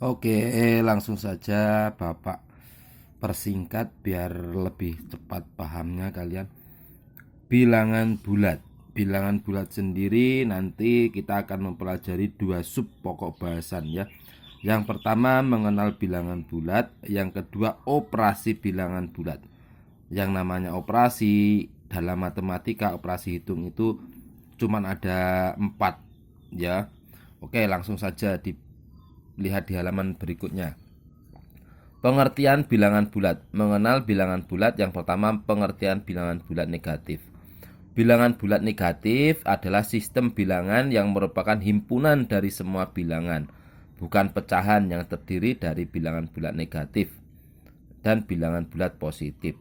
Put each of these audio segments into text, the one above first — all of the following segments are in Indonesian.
Oke, langsung saja Bapak persingkat biar lebih cepat pahamnya kalian. Bilangan bulat. Bilangan bulat sendiri nanti kita akan mempelajari dua sub pokok bahasan ya. Yang pertama mengenal bilangan bulat, yang kedua operasi bilangan bulat. Yang namanya operasi dalam matematika, operasi hitung itu cuman ada 4 ya. Oke, langsung saja dilihat di halaman berikutnya. Pengertian bilangan bulat. Mengenal bilangan bulat, yang pertama pengertian bilangan bulat negatif. Bilangan bulat negatif adalah sistem bilangan yang merupakan himpunan dari semua bilangan, bukan pecahan yang terdiri dari bilangan bulat negatif dan bilangan bulat positif.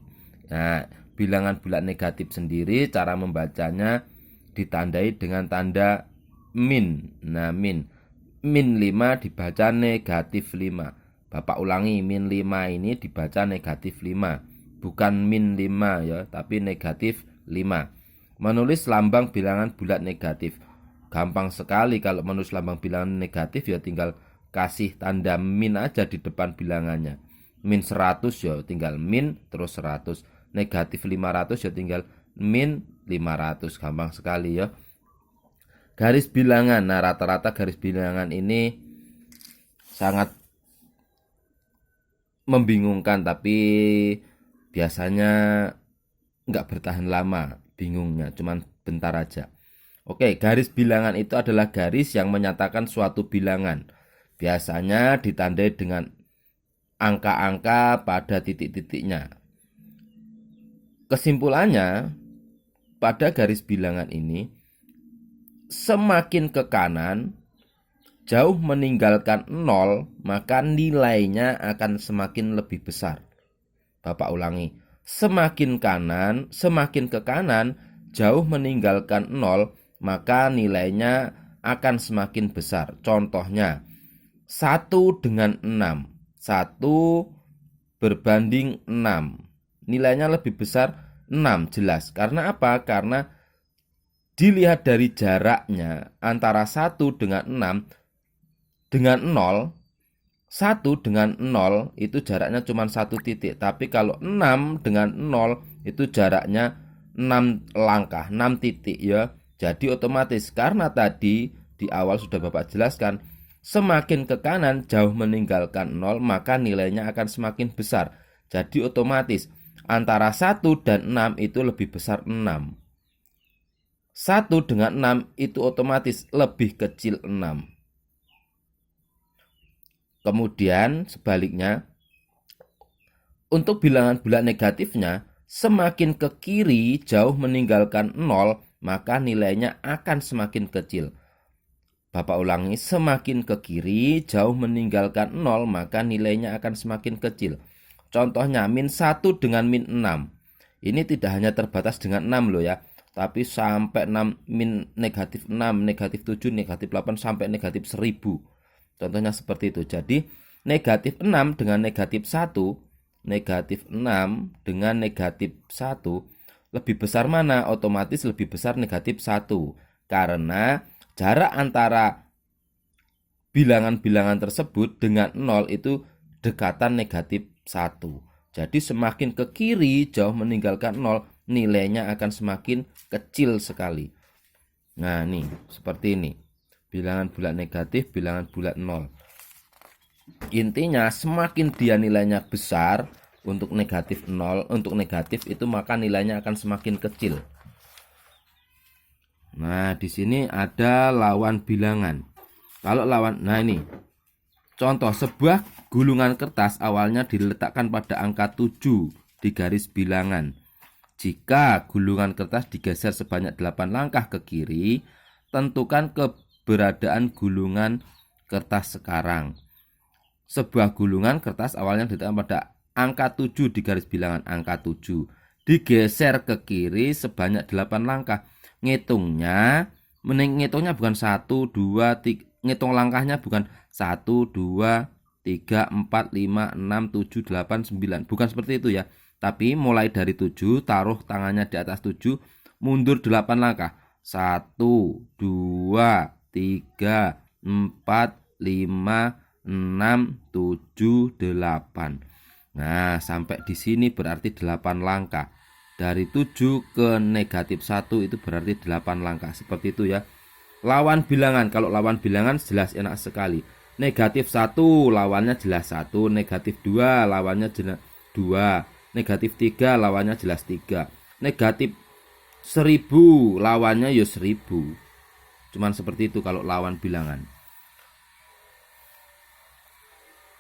Nah, bilangan bulat negatif sendiri cara membacanya ditandai dengan tanda min. Nah, min 5 dibaca negatif 5. Bapak ulangi, min 5 ini dibaca negatif 5. Bukan min 5 ya, tapi negatif 5. Menulis lambang bilangan bulat negatif. Gampang sekali kalau menulis lambang bilangan negatif ya tinggal kasih tanda min aja di depan bilangannya. Min 100 ya tinggal min terus 100. Negatif 500 ya tinggal min 500. Gampang sekali ya. Garis bilangan. Nah, rata-rata garis bilangan ini sangat membingungkan, tapi biasanya nggak bertahan lama bingungnya, cuman bentar aja. Oke, garis bilangan itu adalah garis yang menyatakan suatu bilangan. Biasanya ditandai dengan angka-angka pada titik-titiknya. Kesimpulannya, pada garis bilangan ini, semakin ke kanan, jauh meninggalkan 0, maka nilainya akan semakin lebih besar. Bapak ulangi, semakin ke kanan, jauh meninggalkan 0, maka nilainya akan semakin besar. Contohnya, 1 dengan 6. 1 berbanding 6. Nilainya lebih besar 6, jelas. Karena apa? Karena dilihat dari jaraknya antara 1 dengan 6 dengan 0, 1 dengan 0 itu jaraknya cuma 1 titik. Tapi kalau 6 dengan 0 itu jaraknya 6 langkah, 6 titik ya. Jadi otomatis karena tadi di awal sudah Bapak jelaskan, semakin ke kanan jauh meninggalkan 0, maka nilainya akan semakin besar. Jadi otomatis antara 1 dan 6 itu lebih besar 6. 1 dengan 6 itu otomatis lebih kecil 6. Kemudian sebaliknya, untuk bilangan bulat negatifnya, semakin ke kiri jauh meninggalkan 0, maka nilainya akan semakin kecil. Bapak ulangi, semakin ke kiri jauh meninggalkan 0, maka nilainya akan semakin kecil. Contohnya min 1 dengan min 6. Ini tidak hanya terbatas dengan 6 loh ya, tapi sampai 6, min negatif 6, negatif 7, negatif 8, sampai negatif 1000. Contohnya seperti itu. Jadi negatif 6 dengan negatif 1, negatif 6 dengan negatif 1, lebih besar mana? Otomatis lebih besar negatif 1. Karena jarak antara bilangan-bilangan tersebut dengan 0 itu dekatan negatif 1. Jadi semakin ke kiri jauh meninggalkan 0, nilainya akan semakin kecil sekali. Nah, nih seperti ini. Bilangan bulat negatif, bilangan bulat 0. Intinya semakin dia nilainya besar untuk negatif 0, untuk negatif itu maka nilainya akan semakin kecil. Nah, di sini ada lawan bilangan. Kalau lawan, nah ini contoh sebuah gulungan kertas awalnya diletakkan pada angka 7 di garis bilangan. Jika gulungan kertas digeser sebanyak 8 langkah ke kiri, tentukan keberadaan gulungan kertas sekarang. Sebuah gulungan kertas awalnya diletakkan pada angka 7 di garis bilangan angka 7. Digeser ke kiri sebanyak 8 langkah. Ngitungnya bukan 1, 2, 3. Ngitung langkahnya bukan 1, 2, 3, 4, 5, 6, 7, 8, 9. Bukan seperti itu ya. Tapi mulai dari 7, taruh tangannya di atas 7, mundur 8 langkah. 1, 2, 3, 4, 5, 6, 7, 8. Nah, sampai di sini berarti 8 langkah. Dari 7 ke negatif 1 itu berarti 8 langkah. Seperti itu ya. Lawan bilangan, kalau lawan bilangan jelas enak sekali. Negatif 1 lawannya jelas 1, negatif 2 lawannya jelas 2, negatif 3 lawannya jelas 3, negatif 1000 lawannya ya 1000. Cuman seperti itu kalau lawan bilangan.